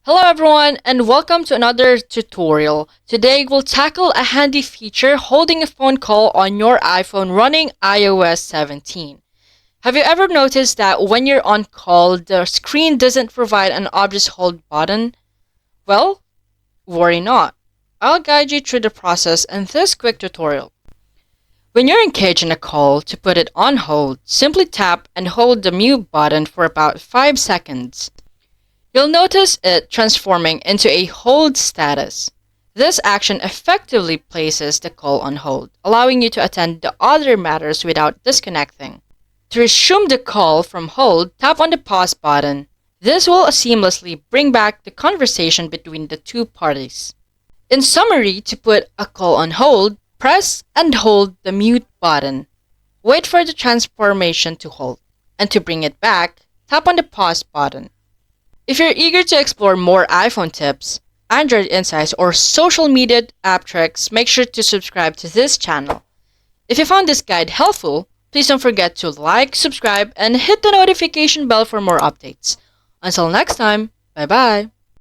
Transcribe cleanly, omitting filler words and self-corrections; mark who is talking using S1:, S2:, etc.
S1: Hello everyone and welcome to another tutorial. Today we'll tackle a handy feature holding a phone call on your iPhone running iOS 17. Have you ever noticed that when you're on call, the screen doesn't provide an object hold button? Well, worry not. I'll guide you through the process in this quick tutorial. When you're engaged in a call, to put it on hold, simply tap and hold the mute button for about 5 seconds. You'll notice it transforming into a hold status. This action effectively places the call on hold, allowing you to attend to other matters without disconnecting. To resume the call from hold, tap on the pause button. This will seamlessly bring back the conversation between the two parties. In summary, to put a call on hold, press and hold the mute button. Wait for the transformation to hold. And to bring it back, tap on the pause button. If you're eager to explore more iPhone tips, Android insights, or social media app tricks, make sure to subscribe to this channel. If you found this guide helpful, please don't forget to like, subscribe, and hit the notification bell for more updates. Until next time, bye-bye!